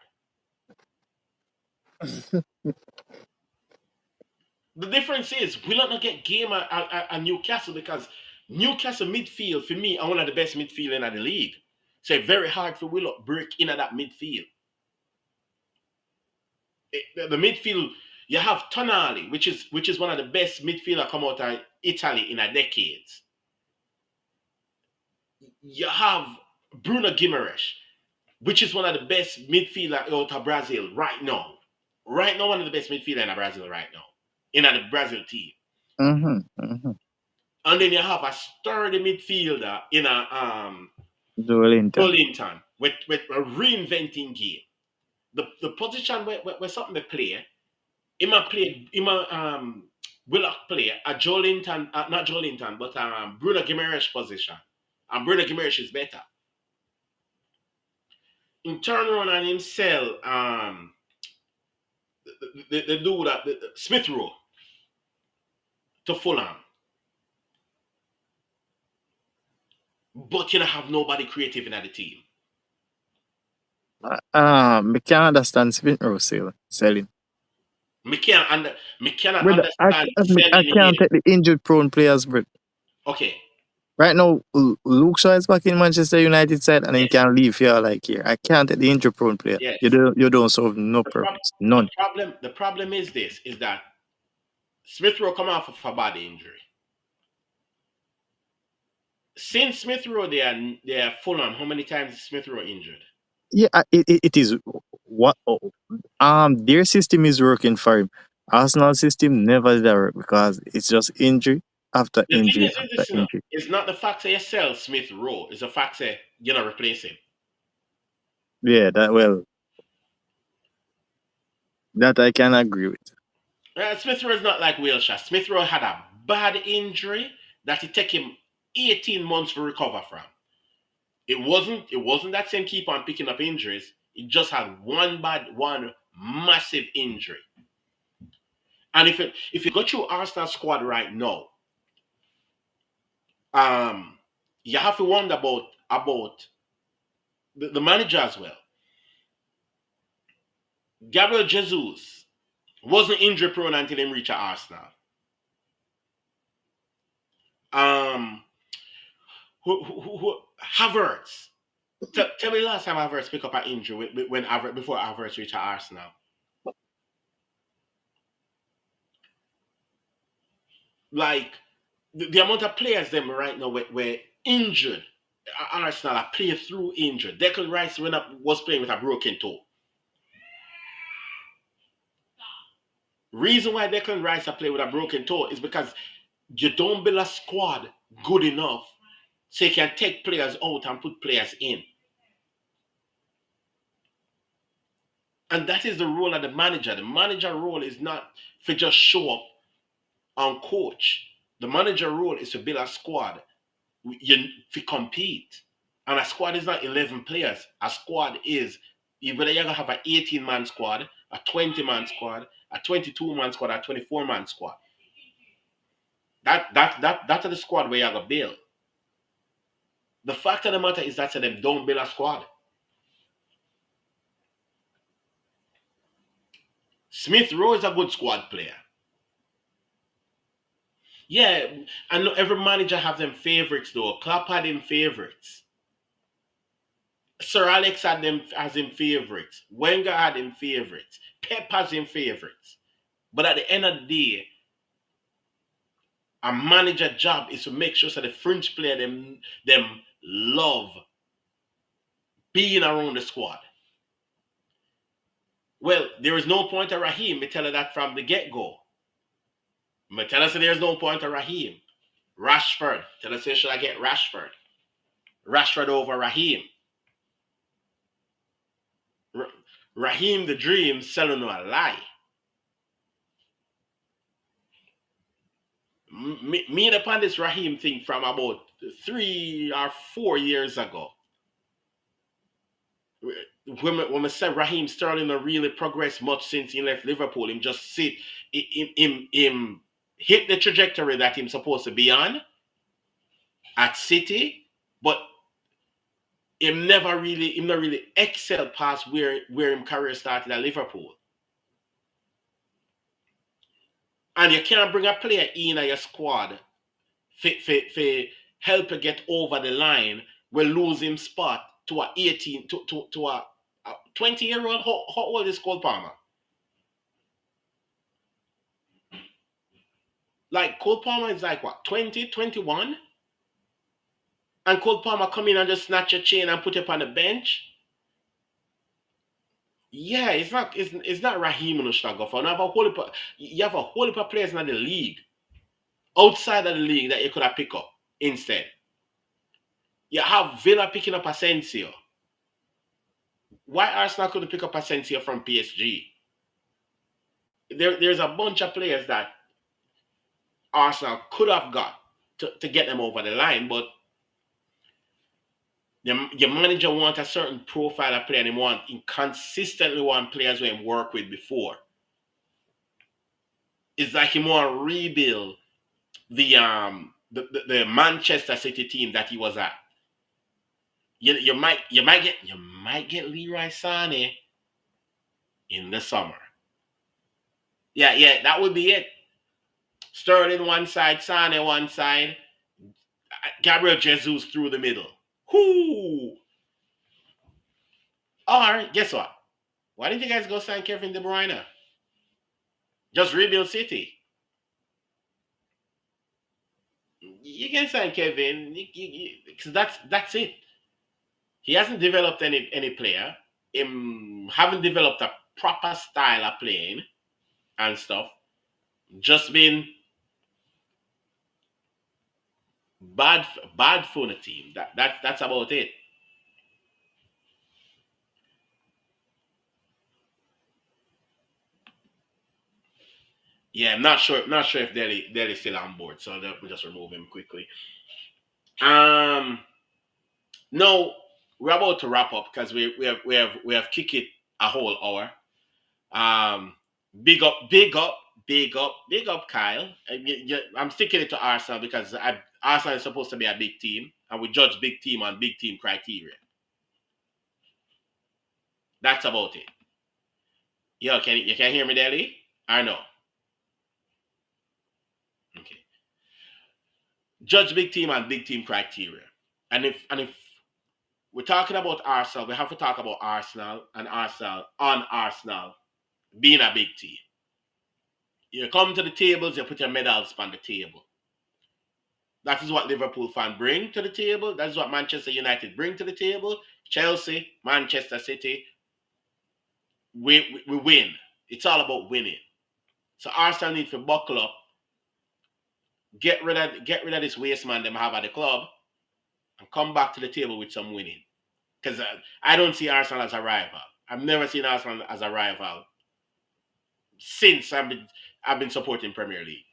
The difference is we not get game at Newcastle because Newcastle midfield for me are one of the best midfield in the league. So it's very hard for Willock break in at that midfield. The midfield you have Tonali, which is one of the best midfielder come out of Italy in a decades. You have Bruno Guimaraes, which is one of the best midfielder out of Brazil right now. Right now, one of the best midfielder in Brazil right now in the Brazil team. Mm-hmm, mm-hmm. And then you have a sturdy midfielder in a Joelinton. Burlington with a reinventing game. The position where something they play, Willock play a Joelinton, not Joelinton, but Bruno Guimaraes position. And Bruno Guimaraes is better. In turn around and him sell the dude that Smith Rowe to Fulham. But you don't have nobody creative in the team. Me can't understand Smith Rowe selling. Me cannot But understand selling I can't him. take the injured prone players, but Okay. right now Luke Shaw is back in Manchester United side and he Yes. can leave here like here. I can't take the injured prone player. Yes. You don't solve no The, prob- purpose. None. the problem is this is that Smith Rowe come off of a body injury. Since Smith Rowe they are Fulham, how many times is Smith Rowe injured? Yeah, it is what their system is working for him. Arsenal system never did that work because it's just injury after The thing injury is after this, you know, injury. it's not the fact that you sell Smith Rowe, it's the fact that you're not replace him. Yeah, that I can agree with. Smith Rowe is not like Wilshire. Smith Rowe had a bad injury that it took him 18 months to recover from. It wasn't that same keeper on picking up injuries. It just had one massive injury. And if you go through Arsenal squad right now, um, you have to wonder about the manager as well. Gabriel Jesus wasn't injury prone until he reached Arsenal. Um, Havertz. Tell me last time Havertz picked up an injury before Havertz reached Arsenal. Like the amount of players them right now were injured. Arsenal are playing through injured. Declan Rice was playing with a broken toe. Reason why Declan Rice are playing with a broken toe is because you don't build a squad good enough so you can take players out and put players in. And that is the role of the manager. The manager role is not to just show up on coach. The manager role is to build a squad to compete. And a squad is not 11 players. A squad is whether you're going to have an 18-man squad, a 20-man squad, a 22-man squad, a 24-man squad. That's the squad where you're going to build. The fact of the matter is that them don't build a squad. Smith Rowe is a good squad player. Yeah, I know every manager have them favorites though. Klopp had him favorites. Sir Alex had them as in favorites. Wenger had him favorites. Pep has him favorites. But at the end of the day, a manager job is to make sure that the French player them love being around the squad. Well, there is no point of Raheem. Me tell her that from the get-go. Me tell us there's no point of Raheem. Rashford. Tell us should I get Rashford? Rashford over Raheem. Raheem the Dream selling no a lie. Me upon this Raheem thing from about 3 or 4 years ago. When I said Raheem Sterling not really progressed much since he left Liverpool, him just sit him hit the trajectory that he's supposed to be on at City, but him not really excelled past where his career started at Liverpool. And you can't bring a player in your squad for help you get over the line. We lose him spot to a 18 to a 20-year-old. How old is Cole Palmer? Like Cole Palmer is like what, 20, 21? And Cole Palmer come in and just snatch your chain and put it on the bench. Yeah, it's not Raheem no struggle for. You have a whole heap of players in the league, outside of the league, that you could have picked up instead. You have Villa picking up Asensio. Why Arsenal couldn't pick up Asensio from PSG? There's a bunch of players that Arsenal could have got to get them over the line, but your manager want a certain profile of player, and he consistently want players who he worked with before. It's like he want to rebuild the Manchester City team that he was at. You might get Leroy Sané in the summer. Yeah, that would be it. Sterling one side, Sané one side, Gabriel Jesus through the middle. Whoo! Or guess what? Why didn't you guys go sign Kevin De Bruyne? Just rebuild City. You can sign Kevin because that's it. He hasn't developed any player. Haven't developed a proper style of playing and stuff. Just been bad for the team. That's about it. Yeah, I'm not sure. Not sure if Delhi's still on board, so let me just remove him quickly. Um, no, we're about to wrap up because we have kicked it a whole hour. Um, big up, big up, big up, big up, Kyle. I'm sticking it to Arsenal because Arsenal is supposed to be a big team, and we judge big team on big team criteria. That's about it. Yo, can hear me, Delhi? I know. Okay. Judge big team on big team criteria, and if we're talking about Arsenal, we have to talk about Arsenal and Arsenal being a big team. You come to the tables, you put your medals on the table. That is what Liverpool fans bring to the table. That is what Manchester United bring to the table. Chelsea, Manchester City, we win. It's all about winning. So Arsenal need to buckle up, get rid of this waste man them have at the club, and come back to the table with some winning. Because I don't see Arsenal as a rival. I've never seen Arsenal as a rival since I've been supporting Premier League,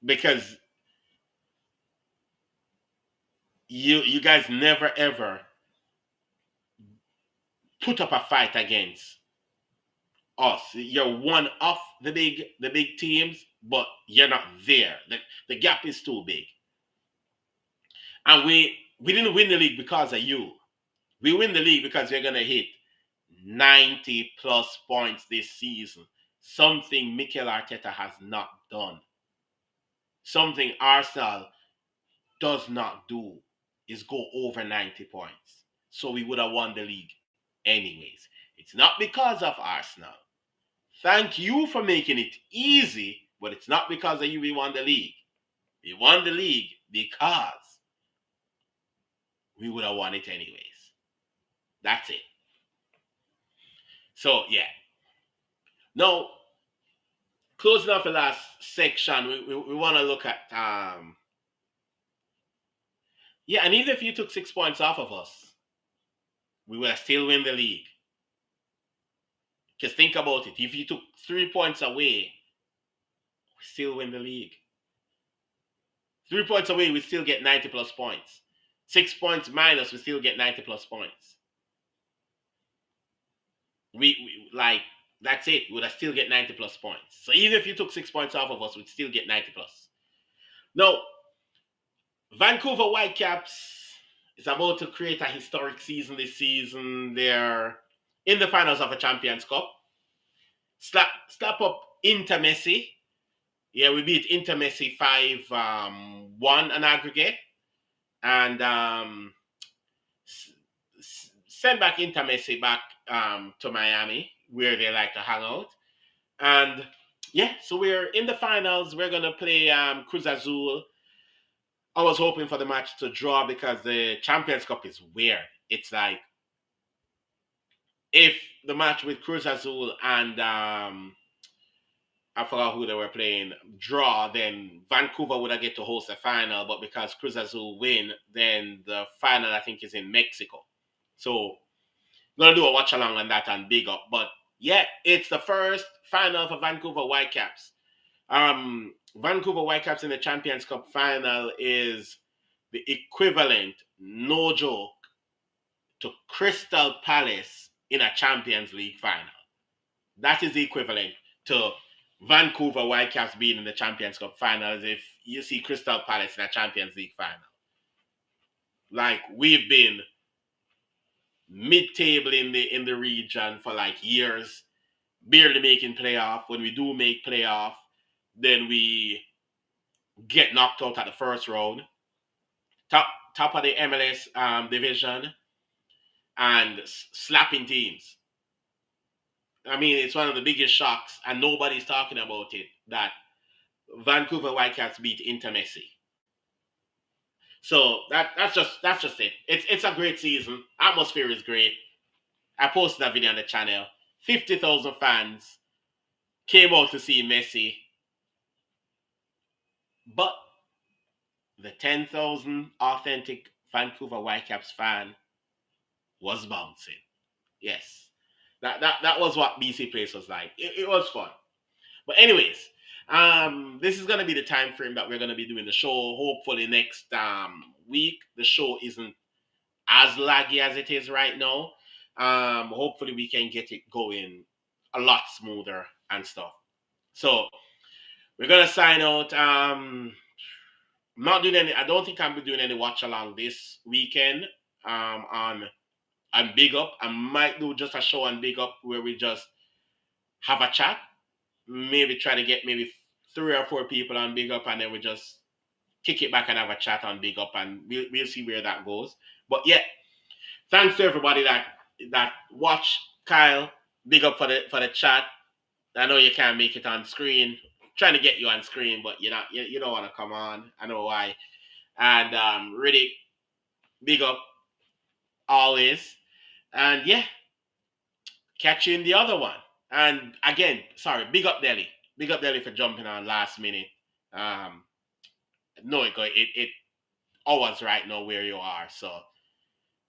because you guys never ever put up a fight against us. You're one of the big teams, but you're not there. The gap is too big. And we didn't win the league because of you. We win the league because we're gonna hit 90 plus points this season. Something Mikel Arteta has not done. Something Arsenal does not do is go over 90 points. So we would have won the league anyways. It's not because of Arsenal. Thank you for making it easy, but it's not because of you we won the league. We won the league because we would have won it anyways. That's it. So yeah. Now, closing off the last section, we want to look at yeah, and even if you took 6 points off of us, we would have still win the league. Just think about it. If you took 3 points away, we still win the league. 3 points away, we still get 90 plus points. 6 points minus, we still get 90 plus points. We like that's it. We would still get 90 plus points. So even if you took 6 points off of us, we'd still get 90 plus. Now, Vancouver Whitecaps is about to create a historic season this season. They're in the finals of a Champions Cup. Slap up Inter Messi. Yeah, we beat Inter Messi 5-1 on aggregate. And send back Inter Messi back to Miami, where they like to hang out. And yeah, so we're in the finals. We're going to play Cruz Azul. I was hoping for the match to draw because the Champions Cup is weird. It's like if the match with Cruz Azul and I forgot who they were playing draw, then Vancouver would have get to host the final. But because Cruz Azul win, then the final I think is in Mexico. So I'm gonna do a watch along on that and big up. But yeah, it's the first final for Vancouver Whitecaps. Vancouver Whitecaps in the Champions Cup final is the equivalent, no joke, to Crystal Palace in a Champions League final. That is the equivalent to Vancouver Whitecaps being in the Champions Cup final as if you see Crystal Palace in a Champions League final. Like we've been mid-table in the region for like years, barely making playoff. When we do make playoff, then we get knocked out at the first round. Top of the MLS division and slapping teams. I mean, it's one of the biggest shocks, and nobody's talking about it. That Vancouver Whitecaps beat Inter Messi. So that's just it. It's a great season. Atmosphere is great. I posted a video on the channel. 50,000 fans came out to see Messi, but the 10,000 authentic Vancouver Whitecaps fan was bouncing. Yes, that was what BC Place was like. It was fun. But anyways, this is gonna be the time frame that we're gonna be doing the show. Hopefully next week the show isn't as laggy as it is right now. Hopefully we can get it going a lot smoother and stuff. So we're gonna sign out. Not doing any. I don't think I'm doing any watch along this weekend. On Big Up, I might do just a show on Big Up where we just have a chat. Maybe try to get maybe 3 or 4 people on Big Up, and then we just kick it back and have a chat on Big Up, and we'll see where that goes. But yeah, thanks to everybody that watched. Kyle, big up for the chat. I know you can't make it on screen. Trying to get you on screen, but you don't want to come on. I know why. And really big up always. And yeah, catch you in the other one. And again, sorry, big up Delhi. Big up Delhi for jumping on last minute. No, it always right now where you are. So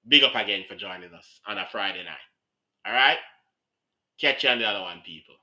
big up again for joining us on a Friday night. All right? Catch you on the other one, people.